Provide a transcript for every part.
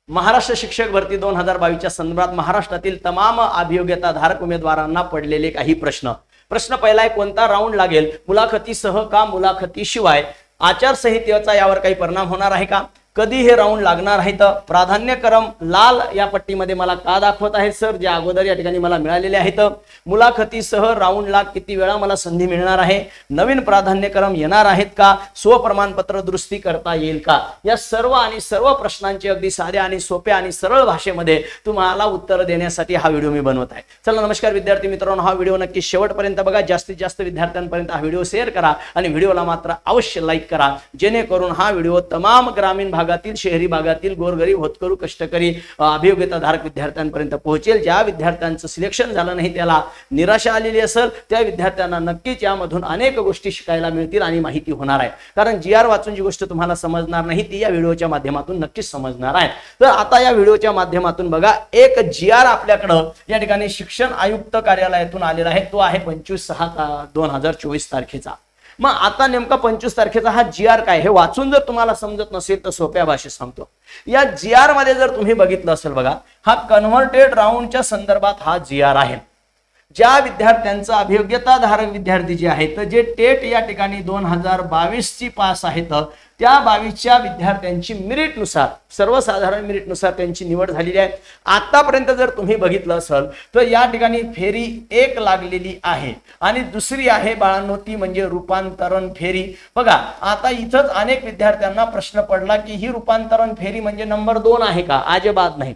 महाराष्ट्र शिक्षक भरती 2022च्या संदर्भात महाराष्ट्रातील तमाम अभियोग्यताधारक उमेदवारांना पडलेले काही प्रश्न। प्रश्न पहिला आहे, कोणता राऊंड लागेल, मुलाखतीसह का मुलाखतीशिवाय, आचारसंहितेचा यावर काही परिणाम होणार आहे का, कधी हे राऊंड लागणार आहे, तर प्राधान्यक्रम लाल या पट्टीमध्ये मला का दाखवत आहे सर, जे अगोदर या ठिकाणी मला मिळालेले आहेत, मुलाखतीसह राऊंडला किती वेळा मला संधी मिळणार आहे, नवीन प्राधान्यक्रम येणार आहेत का, स्वप्रमाणपत्र दुरुस्ती करता येईल का, या सर्व आणि सर्व प्रश्नांची अगदी साध्या आणि सोप्या आणि सरळ भाषेमध्ये तुम्हाला उत्तर देण्यासाठी हा व्हिडिओ मी बनवत आहे। चला नमस्कार विद्यार्थी मित्रांनो, हा व्हिडिओ नक्की शेवटपर्यंत बघा, जास्तीत जास्त विद्यार्थ्यांपर्यंत हा व्हिडिओ शेअर करा आणि व्हिडिओला मात्र अवश्य लाईक करा, जेणेकरून हा व्हिडिओ तमाम ग्रामीण भागातील, शहरी भागातील गोरगरीब होतकरू कष्टकरी अभियोग्यताधारक विद्यार्थ्यांपर्यंत पोहोचेल। ज्या विद्यार्थ्यांचं सिलेक्शन झालं नाही, त्याला निराशा आलेली असेल, त्या विद्यार्थ्यांना नक्कीच यामधून अनेक गोष्टी शिकायला मिळतील आणि माहिती होणार आहे। कारण जी आर वाचून जी गोष्ट तुम्हाला समजणार नाही ती या व्हिडिओच्या माध्यमातून नक्कीच समजणार आहे। तर आता या व्हिडिओच्या माध्यमातून बघा, एक जी आर आपल्याकडे या ठिकाणी शिक्षण आयुक्त कार्यालयातून आलेला आहे, तो आहे 25/6/2024 तारखेचा। मग आता नेमका 25 तारखेचा हा जी आर काय, हे वाचून जर तुम्हाला समजत नसेल तर सोप्या भाषेत सांगतो। या जी आर मध्ये जर तुम्ही बघितलं असेल बघा, हा कन्व्हर्टेड राऊंडच्या संदर्भात हा जी आर आहे। ज्या विद्यार्थ्यांचा अभियोग्यताधारक विद्यार्थी जे आहेत, जे टेट या ठिकाणी 2022 ची पास आहेत, त्या 22च्या विद्यार्थ्यांची मेरिटनुसार, सर्वसाधारण मेरिटनुसार त्यांची निवड झालेली आहे। आतापर्यंत जर तुम्ही बघितलं असेल तर या ठिकाणी फेरी 1 लागलेली आहे आणि दुसरी आहे बाळांनो ती म्हणजे रूपांतरण फेरी। बघा आता इथंच अनेक विद्यार्थ्यांना प्रश्न पडला की ही रूपांतरण फेरी म्हणजे नंबर 2 आहे का, अजिबात नाही।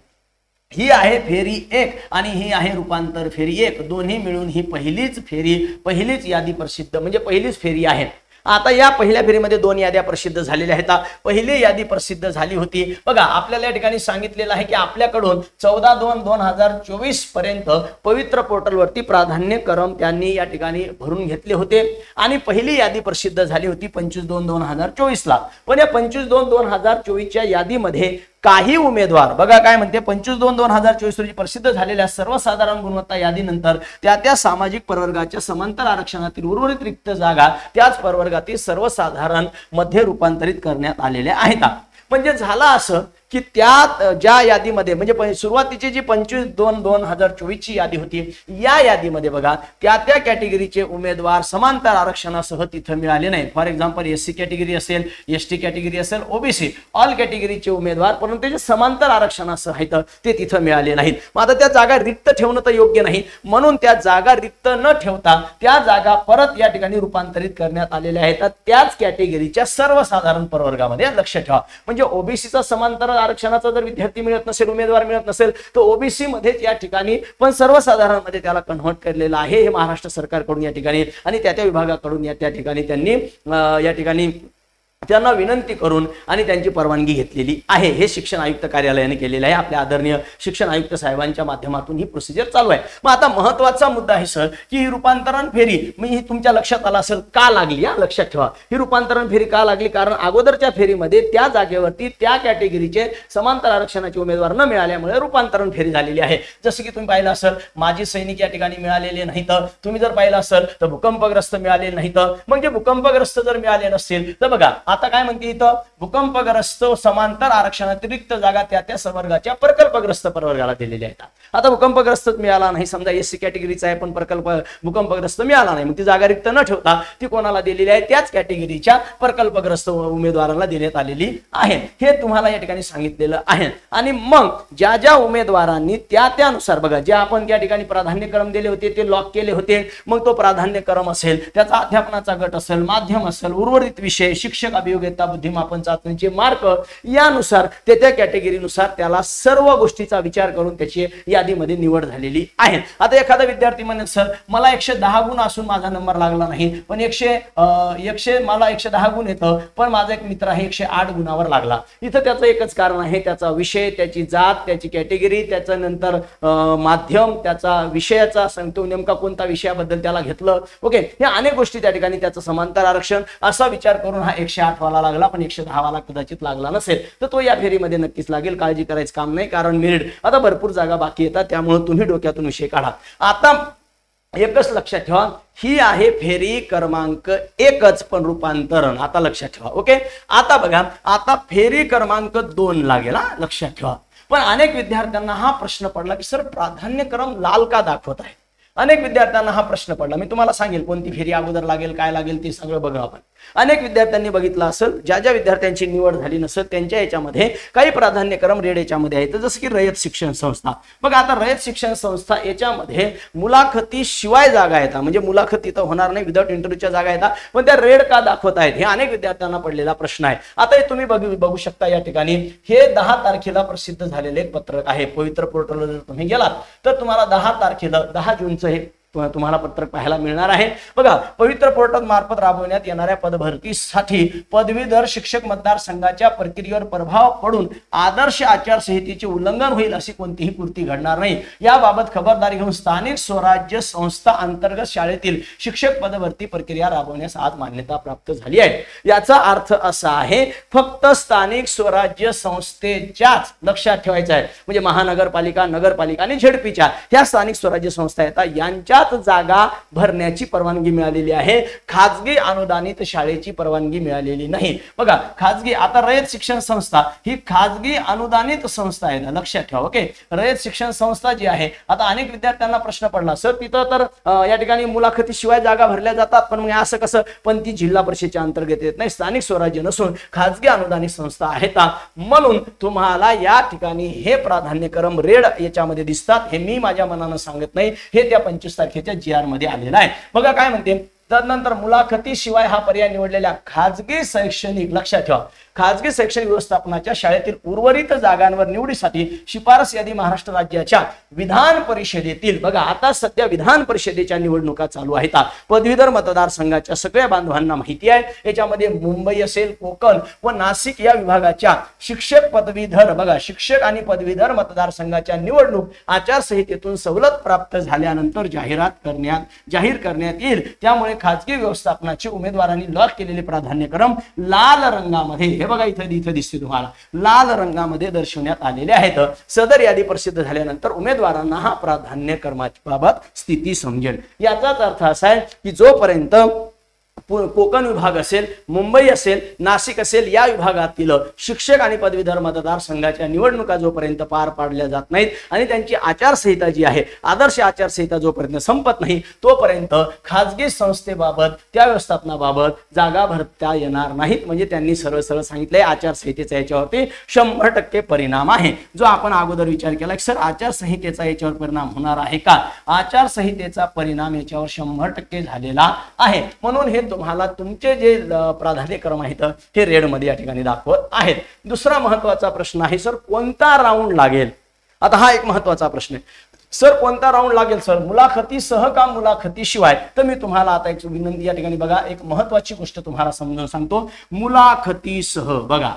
ही आहे फेरी 1 आणि ही आहे रूपांतर फेरी 1, दोन्ही मिळून ही पहिलीच फेरी, पहिलीच यादी प्रसिद्ध म्हणजे पहिलीच फेरी आहे। आता या पहिल्या फेरीमध्ये 2 याद्या प्रसिद्ध झालेल्या आहेत। पहिली यादी प्रसिद्ध झाली होती बघा, आपल्याला या ठिकाणी सांगितलेलं आहे की आपल्याकडून 14/2/2024 पर्यंत पवित्र पोर्टलवरती प्राधान्यक्रम त्यांनी या ठिकाणी भरून घेतले होते आणि पहिली यादी प्रसिद्ध झाली होती 25/2/2024 ला। पण या 25/2/2024 च्या यादीमध्ये काही उमेदवार बघा काय म्हणते, 25/2/2024 रोजी प्रसिद्ध झालेल्या सर्वसाधारण गुणवत्ता यादीनंतर त्या सामाजिक प्रवर्गाच्या समांतर आरक्षणातील उर्वरित रिक्त जागा त्याच प्रवर्गातील सर्वसाधारण मध्ये रूपांतरित करण्यात आलेल्या आहेत। म्हणजे झालं असं की त्या ज्या यादीमध्ये म्हणजे सुरुवातीची जी 25/2/2024 ची यादी होती, या यादीमध्ये बघा त्या कॅटेगरीचे उमेदवार समांतर आरक्षणासह तिथं मिळाले नाही। फॉर एक्झाम्पल एससी कॅटेगरी असेल, एसटी कॅटेगरी असेल, ओबीसी ऑल कॅटेगरीचे उमेदवार, परंतु त्याचे समांतर आरक्षणासह आहेत ते तिथं मिळाले नाहीत। मग आता त्या जागा रिक्त ठेवणं तर योग्य नाही, म्हणून त्या जागा रिक्त न ठेवता त्या जागा परत या ठिकाणी रूपांतरित करण्यात आलेल्या आहेत त्याच कॅटेगरीच्या सर्वसाधारण प्रवर्गामध्ये। लक्ष ठेवा, म्हणजे ओबीसीचा समांतर आरक्षणाचा जर विद्यार्थी मिळत नसेल, उमेदवार मिळत नसेल, तर ओबीसी मध्येच या ठिकाणी पण सर्वसाधारण मध्ये त्याला कन्व्हर्ट केलेलं आहे। हे महाराष्ट्र सरकारकडून या ठिकाणी आणि त्या विभागाकडून त्या ठिकाणी त्यांनी या ठिकाणी त्यांना विनंती करून आणि त्यांची परवानगी घेतलेली आहे। हे शिक्षण आयुक्त कार्यालयाने केलेलं आहे। आपल्या आदरणीय शिक्षण आयुक्त साहेबांच्या माध्यमातून ही प्रोसिजर चालू आहे। मग आता महत्त्वाचा मुद्दा आहे सर की ही रूपांतरण फेरी ही तुमच्या लक्षात आला असेल का लागली, या लक्षात ठेवा ही रूपांतरण फेरी का लागली, कारण अगोदरच्या फेरीमध्ये त्या जागेवरती त्या कॅटेगरीचे समांतर आरक्षणाचे उमेदवार न मिळाल्यामुळे रूपांतरण फेरी झालेली आहे। जसं की तुम्ही पाहिलं असेल माजी सैनिक या ठिकाणी मिळालेले नाहीत, तुम्ही जर पाहिलं असेल तर भूकंपग्रस्त मिळाले नाहीत। म्हणजे भूकंपग्रस्त जर मिळाले नसतील तर बघा आता काय म्हणते इथं, भूकंपग्रस्त समांतर आरक्षणातिरिक्त जागा त्या संवर्गाच्या प्रकल्पग्रस्त प्रवर्गाला दिलेल्या आहेत। आता भूकंपग्रस्त मिळाला नाही, समजा एससी कॅटेगरीचा आहे पण भूकंपग्रस्त मिळाला नाही, मग ती जागा रिक्त न ठेवता ती कोणाला दिलेली आहे, त्याच कॅटेगरीच्या प्रकल्पग्रस्त उमेदवारांना देण्यात आलेली आहे। हे तुम्हाला या ठिकाणी सांगितलेलं आहे। आणि मग ज्या उमेदवारांनी त्यानुसार बघा, जे आपण त्या ठिकाणी प्राधान्यक्रम दिले होते ते लॉक केले होते, मग तो प्राधान्यक्रम असेल, त्याचा अध्यापनाचा गट असेल, माध्यम असेल, उर्वरित विषय, शिक्षक अभियोग्यता, बुद्धिमापन चाचणीचे मार्क यानुसार त्या कॅटेगरीनुसार त्याला सर्व गोष्टीचा विचार करून त्याची यादीमध्ये निवड झालेली आहे। आता एखादा विद्यार्थी म्हणेल सर मला 110 गुण असून माझा नंबर लागला नाही, पण मला 110 गुण येतं, पण माझा एक मित्र आहे 108 गुणावर लागला। इथं त्याचं एकच कारण आहे, त्याचा विषय, त्याची जात, त्याची कॅटेगरी, त्याचा नंतर माध्यम, त्याचा विषयाचा सांगतो नेमका कोणता विषयाबद्दल त्याला घेतलं, ओके, हे अनेक गोष्टी त्या ठिकाणी त्याचं समांतर आरक्षण असा विचार करून हा 108 वाला लागला, पण 110 वाला कदाचित लागला नसेल, तर तो या फेरीमध्ये नक्कीच लागेल। काळजी करायचं काम नाही, कारण मेरिट आता भरपूर जागा बाकी येतात, त्यामुळे तुम्ही डोक्यातून विषय काढा। आता एकच लक्षात ठेवा, ही आहे फेरी क्रमांक 1 पण रूपांतरण, आता लक्षात ठेवा। ओके, आता बघा, आता फेरी क्रमांक 2 लागेल, लक्षात ठेवा। पण अनेक विद्यार्थ्यांना हा प्रश्न पडला की सर प्राधान्यक्रम लाल का दाखवत आहे? अनेक विद्यार्थ्यांना हा प्रश्न पडला. मी तुम्हाला सांगेल कोणती फेरी अगोदर लागेल, काय लागेल ते सगळं बघा आपण. अनेक विद्यार्थ्यांनी बघितलं असेल, ज्या ज्या विद्यार्थ्यांची निवड झाली नसेल त्यांच्या याच्यामध्ये काही प्राधान्यक्रम रेड याच्यामध्ये आहेत, जसं की रयत शिक्षण संस्था. बघा आता रयत शिक्षण संस्था याच्यामध्ये मुलाखती शिवाय जागा येतात, म्हणजे मुलाखती तर होणार नाही, विदाउट इंटरव्ह्यूच्या जागा येतात, पण त्या रेड का दाखवत आहेत हे अनेक विद्यार्थ्यांना पडलेला प्रश्न आहे. आता हे तुम्ही बघू शकता या ठिकाणी हे 10 तारखेला प्रसिद्ध झालेले एक पत्रक आहे. पवित्र पोर्टलवर जर तुम्ही गेलात तर तुम्हाला 10 तारखेला 10 जूनचं हे तुम्हाला पत्रक पाहायला मिळणार आहे. बघा पवित्र पोर्टल मार्फत राबवण्यात येणाऱ्या पदभरतीसाठी पदवीधर शिक्षक मतदारसंघाच्या प्रक्रियेवर प्रभाव पडून आदर्श आचारसंहितेचे उल्लंघन होईल अशी कोणतीही कृती घडणार नाही, याबाबत खबरदारी घेऊन स्थानिक स्वराज्य संस्था अंतर्गत शाळेतील शिक्षक पदभरती प्रक्रिया राबवण्यास आज मान्यता प्राप्त झाली आहे. याचा अर्थ असा आहे फक्त स्थानिक स्वराज्य संस्थेच्याच, लक्षात ठेवायचं आहे, म्हणजे महानगरपालिका, नगरपालिका आणि झेडपीच्या ह्या स्थानिक स्वराज्य संस्था येतात यांच्या जागा भरण्याची परवानगी मिळालेली आहे. खाजगी अनुदानित शाळेची परवानगी मिळालेली नाही. बघा खाजगी, आता रयत शिक्षण संस्था ही खाजगी अनुदानित संस्था आहे, लक्षात ठेवा. ओके, रयत शिक्षण संस्था जी आहे, आता अनेक विद्यार्थ्यांना प्रश्न पडला सर तिथं तर या ठिकाणी मुलाखती शिवाय जागा भरल्या जातात, पण मग असं कसं? पण ती जिल्हा परिषदेच्या अंतर्गत येत नाही, स्थानिक स्वराज्य नसून खाजगी अनुदानित संस्था आहेत, म्हणून तुम्हाला या ठिकाणी हे प्राधान्यक्रम रेड याच्यामध्ये दिसतात. हे मी माझ्या मनानं सांगत नाही, हे त्या 25 तारखेच्या GR मध्ये आलेला आहे. बघा काय म्हणते, तदनंतर मुलाखती शिवाय हा पर्याय निवडलेल्या खाजगी शैक्षणिक, लक्षात ठेवा, खाजगी शैक्षणिक व्यवस्थापनाच्या शाळेतील उर्वरित जागांवर निवडीसाठी शिफारस यादी महाराष्ट्र राज्याच्या विधान परिषदेतील, बघा आता सध्या विधान परिषदेच्या निवडणुका चालू आहेत. पदवीधर मतदारसंघाच्या सगळ्या बांधवांना माहिती आहे, याच्यामध्ये मुंबई असेल, कोकण व नाशिक या विभागाच्या शिक्षक पदवीधर, बघा शिक्षक आणि पदवीधर मतदारसंघाच्या निवडणूक आचारसंहितेतून सवलत प्राप्त झाल्यानंतर जाहीर करण्यात येईल. त्यामुळे खाजगी व्यवस्थापनाचे उमेदवारांनी लॉक केलेले प्राधान्यक्रम लाल रंगामध्ये, हे बघा इथं दिसते तुम्हाला, लाल रंगामध्ये दर्शवण्यात आलेले आहेत. सदर यादी प्रसिद्ध झाल्यानंतर उमेदवारांना हा प्राधान्यक्रमाची बाबत स्थिती समजेल. याचाच अर्थ असा आहे की जोपर्यंत कोकण विभाग असेल, मुंबई असेल, नाशिक असेल या विभागातील शिक्षक आणि पदवीधर मतदारसंघाच्या निवडणुका जोपर्यंत पार पाडल्या जात नाहीत आणि त्यांची आचारसंहिता जी आहे, आदर्श आचारसंहिता जोपर्यंत संपत नाही तोपर्यंत खाजगी संस्थेबाबत, त्या व्यवस्थापनाबाबत जागा भरता येणार नाहीत. म्हणजे त्यांनी सरळ सांगितलंय आचारसंहितेचा याच्यावरती 100% परिणाम आहे. जो आपण अगोदर विचार केला की सर आचारसंहितेचा याच्यावर परिणाम होणार आहे का? आचारसंहितेचा परिणाम याच्यावर 100% झालेला आहे. म्हणून हे तुम्हाला तुमचे जे प्राधान्यक्रम आहेत ते रेड मध्ये या ठिकाणी दाखवत आहेत. दुसरा महत्त्वाचा प्रश्न आहे सर कोणता राऊंड लागेल? आता हा एक महत्त्वाचा प्रश्न आहे, सर कोणता राऊंड लागेल सर, मुलाखतीसह का मुलाखतीशिवाय? तर मी तुम्हाला आता एक विनंती या ठिकाणी बघा, एक महत्त्वाची गोष्ट तुम्हाला समजावून सांगतो. मुलाखतीसह, बघा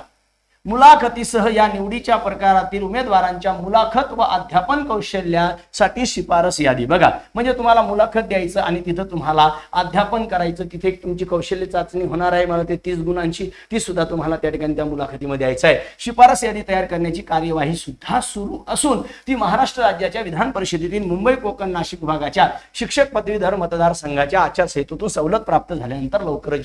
मुलाखतीसह या निवडीच्या प्रकारातील उमेदवारांच्या मुलाखत व अध्यापन कौशल्यासाठी शिफारस यादी. बघा म्हणजे तुम्हाला मुलाखत द्यायचं आणि तिथं तुम्हाला अध्यापन करायचं, तिथे तुमची कौशल्य चाचणी होणार आहे, मला ते 30 गुणांची, ती सुद्धा तुम्हाला त्या ठिकाणी त्या मुलाखतीमध्ये द्यायचं आहे. शिफारस यादी तयार करण्याची कार्यवाही सुद्धा सुरू असून ती महाराष्ट्र राज्याच्या विधान परिषदेतील मुंबई, कोकण, नाशिक विभागाच्या शिक्षक पदवीधर मतदारसंघाच्या आचारसंहितेतून सवलत प्राप्त झाल्यानंतर लवकरच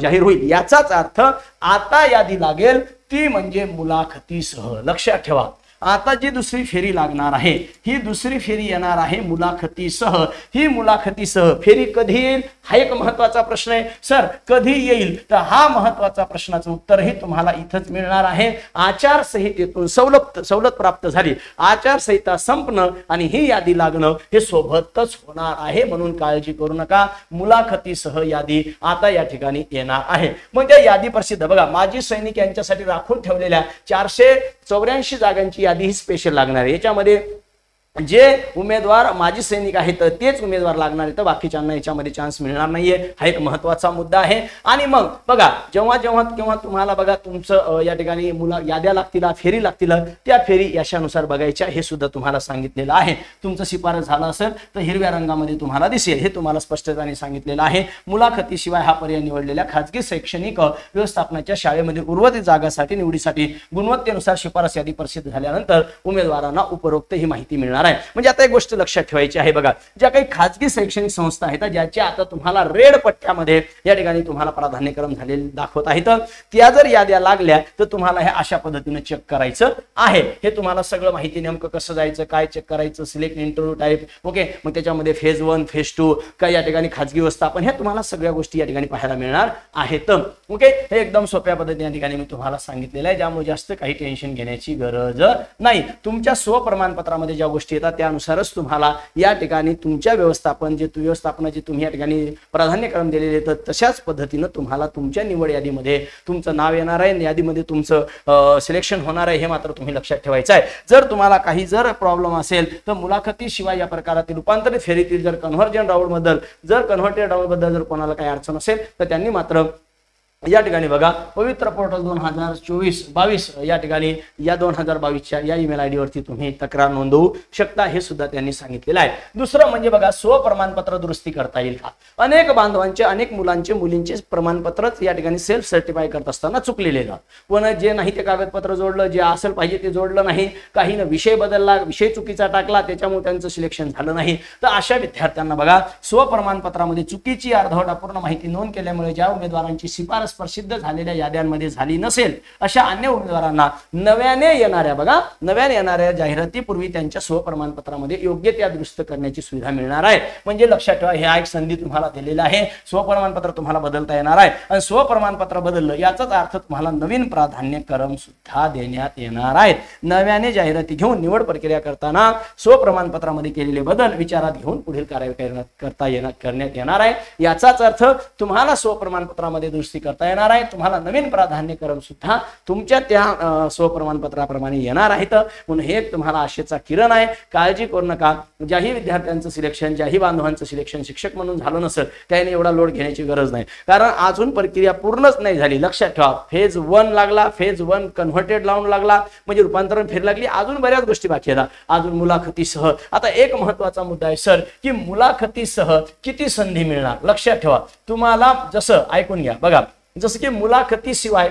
जाहीर होईल. याचाच अर्थ आता यादी लागेल ती म्हणजे मुलाखतीसह. लक्षात ठेवा, आता जी दुसरी फेरी लागणार आहे ही दुसरी फेरी येणार आहे मुलाखतीसह. ही मुलाखतीसह फेरी कधी येईल हा एक महत्त्वाचा प्रश्न आहे. सर कधी येईल, तर हा महत्त्वाचा प्रश्नाचं उत्तरही तुम्हाला इथंच मिळणार आहे. आचारसंहितेतून सवलत प्राप्त झाली, आचारसंहिता संपणं आणि ही यादी लागणं हे सोबतच होणार आहे, म्हणून काळजी करू नका. मुलाखतीसह यादी आता या ठिकाणी येणार आहे. मग त्या यादी प्रसिद्ध, बघा माजी सैनिक यांच्यासाठी राखून ठेवलेल्या 484 जागांची यादी ही स्पेशल लागणार आहे. याच्यामध्ये जे उमेदवार माजी सैनिक आहेत तेच उमेदवार लागणार आहेत, बाकीच्यांना याच्यामध्ये चान्स मिळणार नाहीये. हा एक महत्त्वाचा मुद्दा आहे. आणि मग बघा जेव्हा तुम्हाला बघा तुमचं या ठिकाणी याद्या लागतील, फेरी लागतील, त्या फेरी यशानुसार बघायच्या हे सुद्धा तुम्हाला सांगितलेलं आहे. तुमचं शिफारस झाला असेल तर हिरव्या रंगामध्ये तुम्हाला दिसेल, हे तुम्हाला स्पष्टपणे सांगितलेलं आहे. मुलाखतीशिवाय हा पर्याय निवडलेल्या खाजगी शैक्षणिक व्यवस्थापनाच्या शाळेमध्ये उर्वरित जागासाठी निवडीसाठी गुणवत्तेनुसार शिफारस यादी प्रसिद्ध झाल्यानंतर उमेदवारांना उपरोक्त ही माहिती मिळणार आहे. म्हणजे आता एक गोष्ट लक्षात ठेवायची आहे बघा, ज्या काही खाजगी शैक्षणिक संस्था आहेत ज्याच्या आता तुम्हाला रेड पट्ट्यामध्ये या ठिकाणी तुम्हाला प्राधान्यक्रम झालेले दाखवत आहेत, त्या जर याद्या लागल्या तर तुम्हाला हे अशा पद्धतीने चेक करायचं आहे. हे तुम्हाला सगळं माहिती नेमकं कसं जायचं, काय चेक करायचं, सिलेक्ट इंटरव्ह्यू टाईप, ओके. मग त्याच्यामध्ये फेज 1 फेज 2 काय या ठिकाणी खाजगी व्यवस्थापन, हे तुम्हाला सगळ्या गोष्टी या ठिकाणी पाहायला मिळणार आहेत. ओके, हे एकदम सोप्या पद्धतीने या ठिकाणी मी तुम्हाला सांगितलेलं आहे, ज्यामुळे जास्त काही टेन्शन घेण्याची गरज नाही. तुमच्या स्वप्रमाणपत्रामध्ये ज्या गोष्टी येतात त्यानुसारच तुम्हाला या ठिकाणी तुमच्या व्यवस्थापनाचे तुम्ही या ठिकाणी प्राधान्यक्रम दिलेले तर तशाच पद्धतीने तुम्हाला तुमच्या निवड यादीमध्ये तुमचं नाव येणार आहे, यादीमध्ये तुमचं सिलेक्शन होणार आहे. हे मात्र तुम्ही लक्षात ठेवायचं आहे. जर तुम्हाला काही जर प्रॉब्लेम असेल तर मुलाखतीशिवाय या प्रकारातील रूपांतरित फेरीतील जर कन्व्हर्जन राऊंड बद्दल जर कन्व्हर्टेड राऊंड बद्दल जर कोणाला काही अडचण असेल तर त्यांनी मात्र या ठिकाणी बघा पवित्र पोर्टल 2024-22 या ठिकाणी या 2022च्या या ईमेल आयडी वरती तुम्ही तक्रार नोंदवू शकता, हे सुद्धा त्यांनी सांगितलेलं आहे. दुसरं म्हणजे बघा स्वप्रमाणपत्र दुरुस्ती करता येईल का. अनेक बांधवांचे अनेक मुलींचे प्रमाणपत्रच या ठिकाणी सेल्फ सर्टिफाय करत असताना चुकलेले का, पण जे नाही ते कागदपत्र जोडलं, जे असेल पाहिजे ते जोडलं नाही, काही विषय बदलला, विषय चुकीचा टाकला, त्याच्यामुळे त्यांचं सिलेक्शन झालं नाही. तर अशा विद्यार्थ्यांना बघा स्वप्रमाणपत्रामध्ये चुकीची अर्धवट अपूर्ण माहिती नोंद केल्यामुळे ज्या उमेदवारांची शिफारस प्रसिद्ध झालेल्या याद्यांमध्ये झाली नसेल अशा अन्य उमेदवारांना नव्याने येणाऱ्या जाहिरातीपूर्वी त्यांच्या स्वप्रमाणपत्रामध्ये योग्य त्या दुरुस्त करण्याची सुविधा मिळणार आहे. म्हणजे लक्षात ठेवा, हे एक संधी तुम्हाला दिलेला आहे. स्वप्रमाणपत्र तुम्हाला बदलता येणार आहे आणि स्वप्रमाणपत्र बदललं याचाच अर्थ तुम्हाला नवीन प्राधान्यक्रम सुद्धा देण्यात येणार आहेत. नव्याने जाहिराती घेऊन निवड प्रक्रिया करताना स्वप्रमाणपत्रामध्ये केलेले बदल विचारात घेऊन पुढील कार्यवाही करण्यात येणार आहे. याचाच अर्थ तुम्हाला स्वप्रमाणपत्रामध्ये दुरुस्ती करता येणार आहे. तुम्हाला नवीन प्राधान्यक्रम सुद्धा तुमच्या त्या स्वप्रमाणपत्राप्रमाणे येणार आहेत. म्हणून हे तुम्हाला आशेचा किरण आहे. काळजी करू नका. ज्याही विद्यार्थ्यांचं सिलेक्शन, ज्याही बांधवांचं सिलेक्शन शिक्षक म्हणून झालं नसेल त्याने एवढा लोड घेण्याची गरज नाही, कारण अजून प्रक्रिया पूर्णच नाही झाली. लक्षात ठेवा, फेज 1 लागला, फेज 1 कन्व्हर्टेड राऊंड लागला, म्हणजे रूपांतरण फेर लागली, अजून बऱ्याच गोष्टी बाकी आहेत. अजून मुलाखतीसह आता एक महत्वाचा मुद्दा आहे सर, की मुलाखतीसह किती संधी मिळणार. लक्षात ठेवा, तुम्हाला जसं ऐकून घ्या बघा, जसं की मुलाखतीशिवाय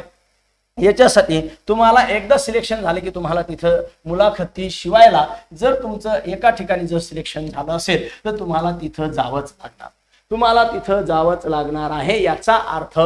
याच्यासाठी तुम्हाला एकदा सिलेक्शन झाले की तुम्हाला तिथं मुलाखती शिवायला जर तुमचं एका ठिकाणी जर सिलेक्शन झालं असेल तर तुम्हाला तिथं जावंच लागणार आहे. याचा अर्थ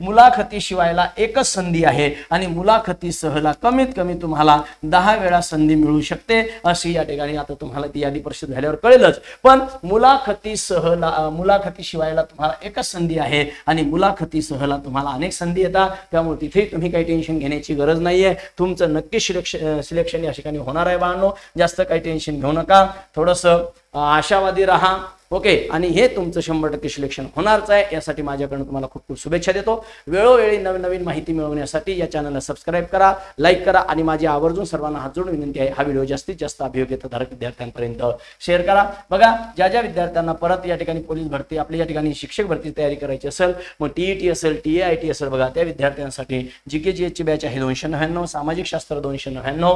मुलाखतीशिवायला एकच संधी आहे आणि मुलाखतीसहला कमीत कमी तुम्हाला 10 वेळा संधी मिळू शकते अशी या ठिकाणी आता तुम्हाला ती यादी प्रसिद्ध झाल्यावर कळेलच. पण मुलाखतीशिवायला तुम्हाला एकच संधी आहे आणि मुलाखतीसहला तुम्हाला अनेक संधी येतात. त्यामुळे तिथे तुम्ही काही टेन्शन घेण्याची गरज नाहीये. तुमचं नक्की सिलेक्शन या ठिकाणी होणार आहे बाळांनो. जास्त काही टेन्शन घेऊ नका, थोडंसं आशावादी राहा. ओके, आणि हे तुमचं 100% सिलेक्शन होणारच आहे. यासाठी माझ्याकडून तुम्हाला खूप खूप शुभेच्छा देतो. वेळोवेळी नवीन माहिती मिळवण्यासाठी या चॅनलला सबस्क्राईब करा, लाईक करा आणि माझी आवर्जून सर्वांना हात जोडून विनंती आहे, हा व्हिडिओ जास्तीत जास्त अभियोग्यताधारक विद्यार्थ्यांपर्यंत शेअर करा. बघा, ज्या विद्यार्थ्यांना परत या ठिकाणी पोलीस भरती, आपल्या या ठिकाणी शिक्षक भरती तयारी करायची असेल, मग TET असेल, TAIT असेल, बघा त्या विद्यार्थ्यांसाठी GK ची बॅच आहे 299, सामाजिक शास्त्र 299,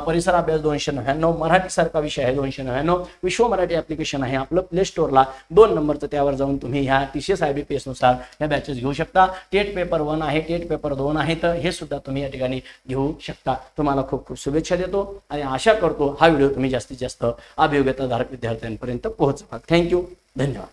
परिसर अभ्यास 299, मराठी सारखा विषय आहे 299, विश्व मराठी ऍप्लिकेशन आहे आपलं प्ले स्टोरला 2 नंबरचं, त्यावर जाऊन तुम्ही ह्या TCS IBPS नुसार या बॅचेस घेऊ शकता. टेट पेपर 1 आहे, टेट पेपर 2 आहे, तर हे सुद्धा तुम्ही या ठिकाणी घेऊ शकता. तुम्हाला खूप खूप शुभेच्छा देतो आणि आशा करतो हा व्हिडिओ तुम्ही जास्तीत जास्त अभियोग्यताधारक विद्यार्थ्यांपर्यंत पोहोचवा. थँक्यू, धन्यवाद.